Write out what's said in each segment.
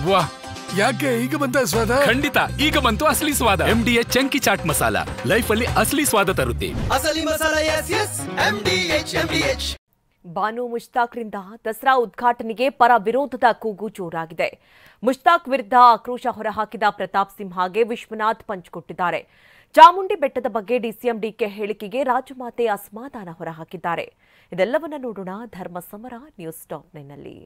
ವಾಹ್, ಯಾಕೆ ಈಗ ಬಂತ ಸ್ವಾದ? ಖಂಡಿತ ಈಗ ಬಂತು ಅಸಲಿ ಸ್ವಾದ. MDH chunky chaat masala life ಅಲ್ಲಿ ಅಸಲಿ ಸ್ವಾದ ತರುತ್ತೆ. ಅಸಲಿ ಮಸಾಲ ಎಸ್ MDH. ಬಾನು ಮುಷ್ತಾಕ್ರಿಂದ ದಸರಾ ಉದ್ಘಾಟನೆಗೆ ಪರ ವಿರೋಧದ ಕೂಗು ಜೋರಾಗಿದೆ. ಮುಷ್ತಾಕ್ ವಿರುದ್ಧ ಆಕ್ರೋಶ ಹೊರಹಾಕಿದ ಪ್ರತಾಪ್ ಸಿಂಹಗೆ ವಿಶ್ವನಾಥ್ ಪಂಚ್ ಕೊಟ್ಟಿದ್ದಾರೆ. ಚಾಮುಂಡಿ ಬೆಟ್ಟದ ಬಗ್ಗೆ ಡಿಸಿಎಂ ಡಿಕೆ ಹೇಳಿಕೆಗೆ ರಾಜಮಾತೆ ಅಸಮಾಧಾನ ಹೊರಹಾಕಿದ್ದಾರೆ. ಇದೆಲ್ಲವನ್ನ ನೋಡೋಣ ಧರ್ಮ ಸಮರ ನ್ಯೂಸ್ ಟಾಪ್9ನಲ್ಲಿ.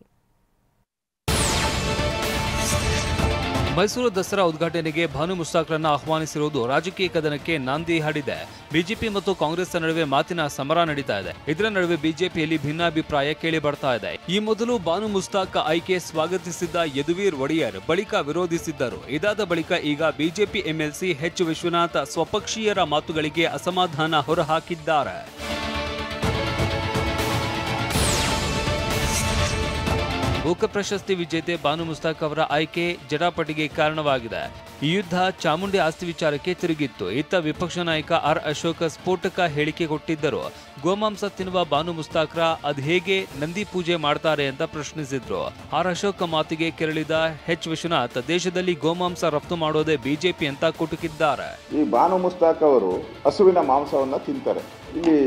ಮೈಸೂರು ದಸರಾ ಉದ್ಘಾಟನೆಗೆ ಭಾನು ಮುಷ್ತಾಕ್ರನ್ನ ಆಹ್ವಾನಿಸಿರುವುದು ರಾಜಕೀಯ ಕದನಕ್ಕೆ ನಾಂದಿ ಹಾಡಿದೆ. ಬಿಜೆಪಿ ಮತ್ತು ಕಾಂಗ್ರೆಸ್ ನಡುವೆ ಮಾತಿನ ಸಮರ ನಡೀತಾ ಇದೆ. ಇದರ ನಡುವೆ ಬಿಜೆಪಿಯಲ್ಲಿ ಭಿನ್ನಾಭಿಪ್ರಾಯ ಕೇಳಿ ಬರ್ತಾ ಇದೆ. ಈ ಮೊದಲು ಭಾನು ಮುಷ್ತಾಕ್ ಆಯ್ಕೆ ಸ್ವಾಗತಿಸಿದ್ದ ಯದುವೀರ್ ಒಡೆಯರ್ ಬಳಿಕ ವಿರೋಧಿಸಿದ್ದರು. ಇದಾದ ಬಳಿಕ ಈಗ ಬಿಜೆಪಿ ಎಂಎಲ್ಸಿ ಎಚ್ ವಿಶ್ವನಾಥ್ ಸ್ವಪಕ್ಷೀಯರ ಮಾತುಗಳಿಗೆ ಅಸಮಾಧಾನ ಹೊರಹಾಕಿದ್ದಾರೆ. ಲೋಕ ಪ್ರಶಸ್ತಿ ವಿಜೇತೆ ಭಾನು ಮುಷ್ತಾಕ್ ಅವರ ಆಯ್ಕೆ ಜಟಾಪಟಿಗೆ ಕಾರಣವಾಗಿದೆ. ಈ ಯುದ್ಧ ಚಾಮುಂಡಿ ಆಸ್ತಿ ವಿಚಾರಕ್ಕೆ ತಿರುಗಿತ್ತು. ಇತ್ತ ವಿಪಕ್ಷ ನಾಯಕ ಆರ್ ಅಶೋಕ್ ಸ್ಫೋಟಕ ಹೇಳಿಕೆ ಕೊಟ್ಟಿದ್ದರು. ಗೋಮಾಂಸ ತಿನ್ನುವ ಭಾನು ಮುಷ್ತಾಕ್ರ ಅದ್ ಹೇಗೆ ನಂದಿ ಪೂಜೆ ಮಾಡ್ತಾರೆ ಅಂತ ಪ್ರಶ್ನಿಸಿದ್ರು. ಆರ್ ಅಶೋಕ್ ಮಾತಿಗೆ ಕೆರಳಿದ ಎಚ್ ವಿಶ್ವನಾಥ್ ದೇಶದಲ್ಲಿ ಗೋಮಾಂಸ ರಫ್ತು ಮಾಡೋದೇ ಬಿಜೆಪಿ ಅಂತ ಕುಟುಕಿದ್ದಾರೆ. ಈ ಭಾನು ಮುಷ್ತಾಕ್ ಅವರು ಹಸುವಿನ ಮಾಂಸವನ್ನ ತಿಂತಾರೆ. ಇಲ್ಲಿ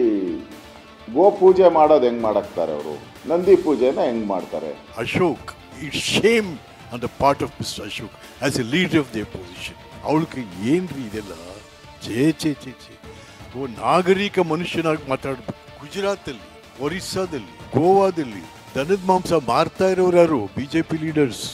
ಗೋ ಪೂಜೆ ಮಾಡೋದು ಹೆಂಗ್ ಮಾಡಾಕ್ತಾರೆ, ಅವರು ನಂದಿ ಪೂಜೆನ ಹೆಂಗ್ ಮಾಡ್ತಾರೆ? Ashok, it's shame on the part of Mr. Ashok as a leader of the opposition. ಅವಳಿಗೆ ಏನ್ರಿ ಇದೆಲ್ಲ? ಓ ನಾಗರಿಕ ಮನುಷ್ಯನಾಗಿ ಮಾತಾಡ್ಬೇಕು. ಗುಜರಾತಲ್ಲಿ, ಒರಿಸ್ಸಾದಲ್ಲಿ, ಗೋವಾದಲ್ಲಿ ದನದ ಮಾಂಸ ಮಾರ್ತಾ ಇರೋರು ಯಾರು? BJP leaders.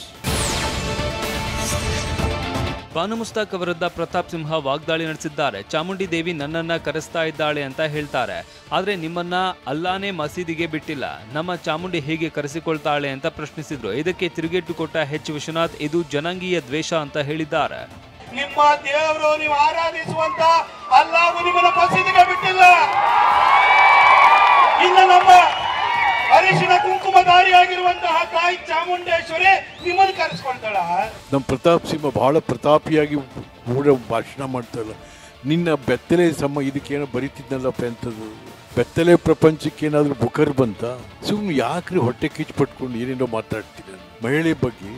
ಭಾನು ಮುಷ್ತಾಕ್ ವಿರುದ್ಧ ಪ್ರತಾಪ್ ಸಿಂಹ ವಾಗ್ದಾಳಿ ನಡೆಸಿದ್ದಾರೆ. ಚಾಮುಂಡಿ ದೇವಿ ನನ್ನನ್ನ ಕರೆಸ್ತಾ ಇದ್ದಾಳೆ ಅಂತ ಹೇಳ್ತಾರೆ. ಆದ್ರೆ ನಿಮ್ಮನ್ನ ಅಲ್ಲಾನೇ ಮಸೀದಿಗೆ ಬಿಟ್ಟಿಲ್ಲ, ನಮ್ಮ ಚಾಮುಂಡಿ ಹೇಗೆ ಕರೆಸಿಕೊಳ್ತಾಳೆ ಅಂತ ಪ್ರಶ್ನಿಸಿದ್ರು. ಇದಕ್ಕೆ ತಿರುಗೇಟು ಕೊಟ್ಟ ಎಚ್ ವಿಶ್ವನಾಥ್ ಇದು ಜನಾಂಗೀಯ ದ್ವೇಷ ಅಂತ ಹೇಳಿದ್ದಾರೆ. ನಿಮ್ಮ ದೇವರು ನೀವು ಆರಾಧಿಸುವಂತ ಅಲ್ಲಾಹು ನಿಮ್ಮನ್ನ ಮಸೀದಿಗೆ ಬಿಟ್ಟಿಲ್ಲ. ಇನ್ನು ನಮ್ಮ ಅರಿಶಿನ ಕುಂಕುಮಧಾರಿಯಾಗಿರುವಂತಹ ತಾಯಿ ಚಾಮುಂಡೇಶ್ವರಿ ನಿಮ್ಮನ್ನು ಕರೆಸ್ಕೊಳ್ತಾಳ. ನಮ್ಮ ಪ್ರತಾಪ್ ಸಿಂಹ ಬಹಳ ಪ್ರತಾಪಿಯಾಗಿ ಕೂಡ ಭಾಷಣ ಮಾಡ್ತಾರಲ್ಲ. ನಿನ್ನ ಬೆತ್ತಲೆ ಇದಕ್ಕೇನೋ ಬರೀತಿದ್ನಲ್ಲಪ್ಪ ಎಂಥದ್ದು? ಬೆತ್ತಲೆ ಪ್ರಪಂಚಕ್ಕೆ ಏನಾದರೂ ಬುಕರ್ ಬಂತ? ಸುಮ್ಮನೆ ಯಾಕ್ರಿ ಹೊಟ್ಟೆ ಕಿಚ್ಚು ಪಟ್ಕೊಂಡು ಏನೇನೋ ಮಾತಾಡ್ತೀರ? ಮಹಿಳೆ ಬಗ್ಗೆ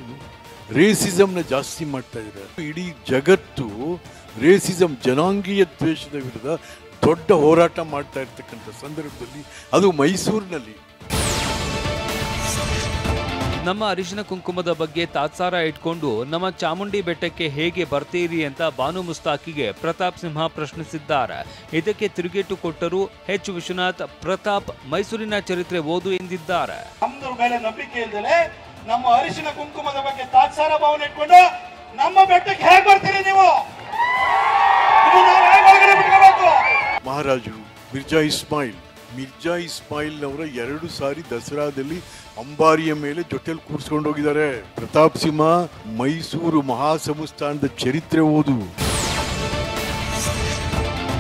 ರೇಸಿಸಮ್ನ ಜಾಸ್ತಿ ಮಾಡ್ತಾ ಇದ್ದಾರೆ. ಇಡೀ ಜಗತ್ತು ರೇಸಿಸಮ್ ಜನಾಂಗೀಯ ದ್ವೇಷದ ವಿರುದ್ಧ ದೊಡ್ಡ ಹೋರಾಟ ಮಾಡ್ತಾ ಇರ್ತಕ್ಕಂಥ ಸಂದರ್ಭದಲ್ಲಿ ಅದು ಮೈಸೂರಿನಲ್ಲಿ ನಮ್ಮ ಅರಿಶಿನ ಕುಂಕುಮದ ಬಗ್ಗೆ ತಾತ್ಸಾರ ಇಟ್ಕೊಂಡು ನಮ್ಮ ಚಾಮುಂಡಿ ಬೆಟ್ಟಕ್ಕೆ ಹೇಗೆ ಬರ್ತೀರಿ ಅಂತ ಭಾನು ಮುಷ್ತಾಕಿಗೆ ಪ್ರತಾಪ್ ಸಿಂಹ ಪ್ರಶ್ನಿಸಿದ್ದಾರೆ. ಇದಕ್ಕೆ ತಿರುಗೇಟು ಕೊಟ್ಟರು ಎಚ್ ವಿಶ್ವನಾಥ್. ಪ್ರತಾಪ್ ಮೈಸೂರಿನ ಚರಿತ್ರೆ ಓದು ಎಂದಿದ್ದಾರೆ. ನಮ್ದು ಮೇಲೆ ನಂಬಿಕೆ ಇಲ್ದಲೆ ನಮ್ಮ ಅರಿಶಿನ ಕುಂಕುಮದ ಬಗ್ಗೆ ತಾತ್ಸಾರ ಭಾವನೆ ಇಟ್ಕೊಂಡು ನಮ್ಮ ಬೆಟ್ಟಕ್ಕೆ ಹೇಗೆ ಬರ್ತೀರಿ ನೀವು? ಮಹಾರಾಜರು ಮಿರ್ಜಾ ಇಸ್ಮಾಯಿಲ್ ಅವರ 2 ಸಾರಿ ದಸರಾದಲ್ಲಿ ಅಂಬಾರಿಯ ಮೇಲೆ ಜೊತೆಲಿ ಕೂರ್ಸ್ಕೊಂಡು ಹೋಗಿದ್ದಾರೆ. ಪ್ರತಾಪ್ ಸಿಂಹ ಮೈಸೂರು ಮಹಾಸಂಸ್ಥಾನದ ಚರಿತ್ರೆ ಓದು.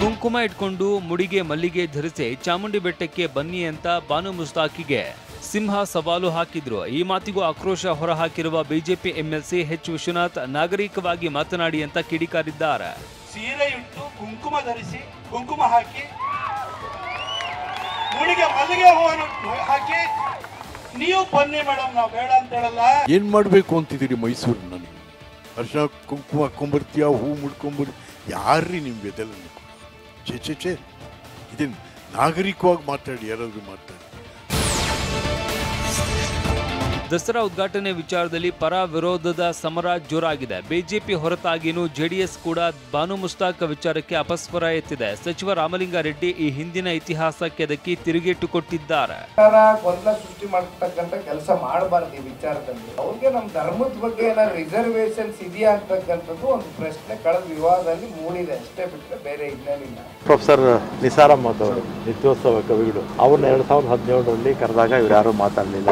ಕುಂಕುಮ ಇಟ್ಕೊಂಡು ಮುಡಿಗೆ ಮಲ್ಲಿಗೆ ಧರಿಸಿ ಚಾಮುಂಡಿ ಬೆಟ್ಟಕ್ಕೆ ಬನ್ನಿ ಅಂತ ಭಾನು ಮುಷ್ತಾಕಿಗೆ ಸಿಂಹ ಸವಾಲು ಹಾಕಿದ್ರು. ಈ ಮಾತಿಗೂ ಆಕ್ರೋಶ ಹೊರಹಾಕಿರುವ ಬಿಜೆಪಿ ಎಂಎಲ್ಸಿ ಎಚ್ ವಿಶ್ವನಾಥ್ ನಾಗರಿಕವಾಗಿ ಮಾತನಾಡಿ ಅಂತ ಕಿಡಿಕಾರಿದ್ದಾರೆ. ಸೀರೆ ಇಟ್ಟು ಕುಂಕುಮ ಧರಿಸಿ ಕುಂಕುಮ ಹಾಕಿ ಮುಡಿಗೆ ಮಲ್ಲಿಗೆ ಹೂವನ್ನು ಹಾಕಿ ನೀವು ಬನ್ನಿ ಮೇಡಮ್, ನಾವು ಬೇಡ ಅಂತ ಹೇಳಲ್ಲ. ಏನ್ ಮಾಡ್ಬೇಕು ಅಂತಿದ್ದೀರಿ ಮೈಸೂರಿನ? ನೀವು ಅರ್ಶನ ಕುಂಕುಮ ಹಾಕೊಂಬರ್ತೀಯ, ಹೂ ಮುಡ್ಕೊಂಬರ್, ಯಾರ್ರಿ ನಿಮ್ಗೆ ಇದೆಲ್ಲ? ಚೇ ಇದೇನು ನಾಗರಿಕವಾಗಿ ಮಾತಾಡಿ, ಯಾರಾದ್ರೂ ಮಾತಾಡಿ. ದಸರಾ ಉದ್ಘಾಟನೆ ವಿಚಾರದಲ್ಲಿ ಪರ ವಿರೋಧದ ಸಮರ ಜೋರಾಗಿದೆ. ಬಿಜೆಪಿ ಹೊರತಾಗಿಯೂ ಜೆಡಿಎಸ್ ಕೂಡ ಭಾನು ಮುಷ್ತಾಕ್ ವಿಚಾರಕ್ಕೆ ಅಪಸ್ವರ ಎತ್ತಿದೆ. ಸಚಿವ ರಾಮಲಿಂಗಾರೆಡ್ಡಿ ಈ ಹಿಂದಿನ ಇತಿಹಾಸಕ್ಕೆ ಅದಕ್ಕೆ ತಿರುಗೇಟು ಕೊಟ್ಟಿದ್ದಾರೆ. ಗೊಂದಲ ಸೃಷ್ಟಿ ಮಾಡತಕ್ಕಂತ ಕೆಲಸ ಮಾಡಬಾರ್ದು. ಈ ವಿಚಾರದಲ್ಲಿ ಅವ್ರಿಗೆ ನಮ್ಮ ಧರ್ಮದ ಬಗ್ಗೆ ಏನಾದ್ರು ರಿಸರ್ವೇಶನ್ಸ್ ಇದೆಯಾ ಅಂತಕ್ಕಂಥದ್ದು ಒಂದು ಪ್ರಶ್ನೆ ಕಳೆದ ವಿವಾದದಲ್ಲಿ ಮೂಡಿದೆ ಅಷ್ಟೇ, ಬಿಟ್ಟರೆ ಬೇರೆ ಇನ್ನೇನಿಲ್ಲ. ಪ್ರೊಫೆಸರ್ ನಿಸಾರ್ ಅಹಮದ್ ಅವರು ನಿತ್ಯೋತ್ಸವ ಕವಿಗಳು ಅವ್ರನ್ನ 2017ರಲ್ಲಿ ಕರೆದಾಗ ಇವ್ರು ಯಾರು ಮಾತಾಡಲಿಲ್ಲ.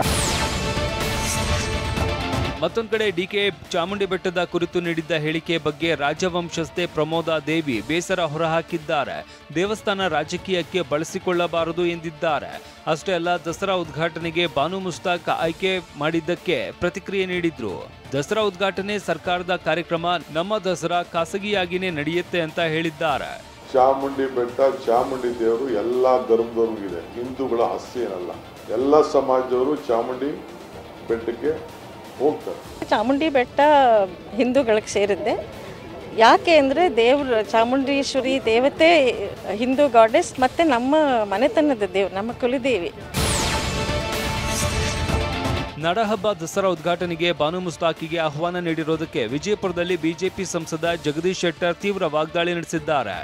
ಮತ್ತೊಂದು ಕಡೆ ಡಿಕೆ ಚಾಮುಂಡಿ ಬೆಟ್ಟದ ಕುರಿತು ನೀಡಿದ್ದ ಹೇಳಿಕೆ ಬಗ್ಗೆ ರಾಜವಂಶಸ್ಥೆ ಪ್ರಮೋದಾ ದೇವಿ ಬೇಸರ ಹೊರಹಾಕಿದ್ದಾರೆ. ದೇವಸ್ಥಾನ ರಾಜಕೀಯಕ್ಕೆ ಬಳಸಿಕೊಳ್ಳಬಾರದು ಎಂದಿದ್ದಾರೆ. ಅಷ್ಟೇ ಅಲ್ಲ, ದಸರಾ ಉದ್ಘಾಟನೆಗೆ ಭಾನು ಮುಷ್ತಾಕ್ ಆಯ್ಕೆ ಮಾಡಿದ್ದಕ್ಕೆ ಪ್ರತಿಕ್ರಿಯೆ ನೀಡಿದ್ರು. ದಸರಾ ಉದ್ಘಾಟನೆ ಸರ್ಕಾರದ ಕಾರ್ಯಕ್ರಮ, ನಮ್ಮ ದಸರಾ ಖಾಸಗಿಯಾಗಿನೇ ನಡೆಯುತ್ತೆ ಅಂತ ಹೇಳಿದ್ದಾರೆ. ಚಾಮುಂಡಿ ಬೆಟ್ಟ, ಚಾಮುಂಡಿ ದೇವರು ಎಲ್ಲಾ ಧರ್ಮದವ್ರಿಗಿದೆ, ಹಿಂದೂಗಳ ಆಸ್ತಿ ಏನಲ್ಲ. ಎಲ್ಲ ಸಮಾಜದವರು ಚಾಮುಂಡಿ ಬೆಟ್ಟಕ್ಕೆ ಹೋಗ್ತಾರೆ. ಚಾಮುಂಡಿ ಬೆಟ್ಟ ಹಿಂದೂಗಳಿಗೆ ಸೇರಿದ್ದೆ. ಯಾಕೆ ಅಂದರೆ ದೇವ್ರ ಚಾಮುಂಡೇಶ್ವರಿ ದೇವತೆ ಹಿಂದೂ ಗಾಡೆಸ್ ಮತ್ತು ನಮ್ಮ ಮನೆತನದ ದೇವ್, ನಮ್ಮ ಕುಲದೇವಿ. ನಾಡಹಬ್ಬ ದಸರಾ ಉದ್ಘಾಟನೆಗೆ ಬಾನು ಮುಸ್ತಾಕಿಗೆ ಆಹ್ವಾನ ನೀಡಿರೋದಕ್ಕೆ ವಿಜಯಪುರದಲ್ಲಿ ಬಿಜೆಪಿ ಸಂಸದ ಜಗದೀಶ್ ಶೆಟ್ಟರ್ ತೀವ್ರ ವಾಗ್ದಾಳಿ ನಡೆಸಿದ್ದಾರೆ.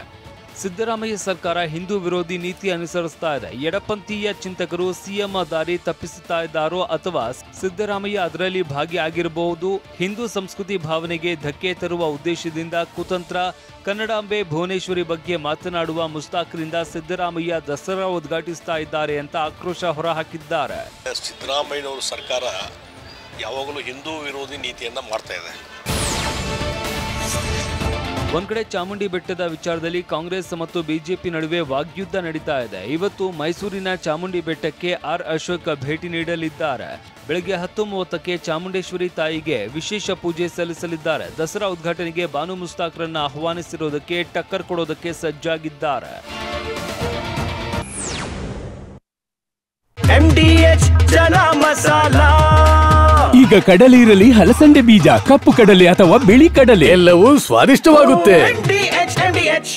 ಸಿದ್ದರಾಮಯ್ಯ ಸರ್ಕಾರ ಹಿಂದೂ ವಿರೋಧಿ ನೀತಿ ಅನುಸರಿಸ್ತಾ ಇದೆ. ಎಡಪಂಥೀಯ ಚಿಂತಕರು ಸಿಎಂ ದಾರಿ ತಪ್ಪಿಸುತ್ತಾ ಇದ್ದಾರೋ ಅಥವಾ ಸಿದ್ದರಾಮಯ್ಯ ಅದರಲ್ಲಿ ಭಾಗಿಯಾಗಿರಬಹುದು. ಹಿಂದೂ ಸಂಸ್ಕೃತಿ ಭಾವನೆಗೆ ಧಕ್ಕೆ ತರುವ ಉದ್ದೇಶದಿಂದ ಕುತಂತ್ರ. ಕನ್ನಡಾಂಬೆ ಭುವನೇಶ್ವರಿ ಬಗ್ಗೆ ಮಾತನಾಡುವ ಮುಸ್ತಾಕ್ರಿಂದ ಸಿದ್ದರಾಮಯ್ಯ ದಸರಾ ಉದ್ಘಾಟಿಸ್ತಾ ಇದ್ದಾರೆ ಅಂತ ಆಕ್ರೋಶ ಹೊರಹಾಕಿದ್ದಾರೆ. ಸಿದ್ದರಾಮಯ್ಯನವರ ಸರ್ಕಾರ ಯಾವಾಗಲೂ ಹಿಂದೂ ವಿರೋಧಿ ನೀತಿಯನ್ನ ಮಾಡ್ತಾ ಇದೆ. ಒಂದ್ ಕಡೆ ಚಾಮುಂಡಿ ಬೆಟ್ಟದ ವಿಚಾರದಲ್ಲಿ ಕಾಂಗ್ರೆಸ್ ಮತ್ತು ಬಿಜೆಪಿ ನಡುವೆ ವಾಗ್ಯುದ್ಧ ನಡೀತಾ ಇದೆ. ಇವತ್ತು ಮೈಸೂರಿನ ಚಾಮುಂಡಿ ಬೆಟ್ಟಕ್ಕೆ ಆರ್ ಅಶೋಕ್ ಭೇಟಿ ನೀಡಲಿದ್ದಾರೆ. ಬೆಳಗ್ಗೆ 10:30ಕ್ಕೆ ಚಾಮುಂಡೇಶ್ವರಿ ತಾಯಿಗೆ ವಿಶೇಷ ಪೂಜೆ ಸಲ್ಲಿಸಲಿದ್ದಾರೆ. ದಸರಾ ಉದ್ಘಾಟನೆಗೆ ಬಾನು ಮುಸ್ತಾಕ್ರನ್ನ ಆಹ್ವಾನಿಸಿರೋದಕ್ಕೆ ಟಕ್ಕರ್ ಕೊಡೋದಕ್ಕೆ ಸಜ್ಜಾಗಿದ್ದಾರೆ. MDH ಜನ ಮಸಾಲ. ಈಗ ಕಡಲೆ ಇರಲಿ, ಹಲಸಂಡೆ ಬೀಜ, ಕಪ್ಪು ಕಡಲೆ ಅಥವಾ ಬಿಳಿ ಕಡಲೆ, ಎಲ್ಲವೂ ಸ್ವಾದಿಷ್ಟವಾಗುತ್ತೆ. MDH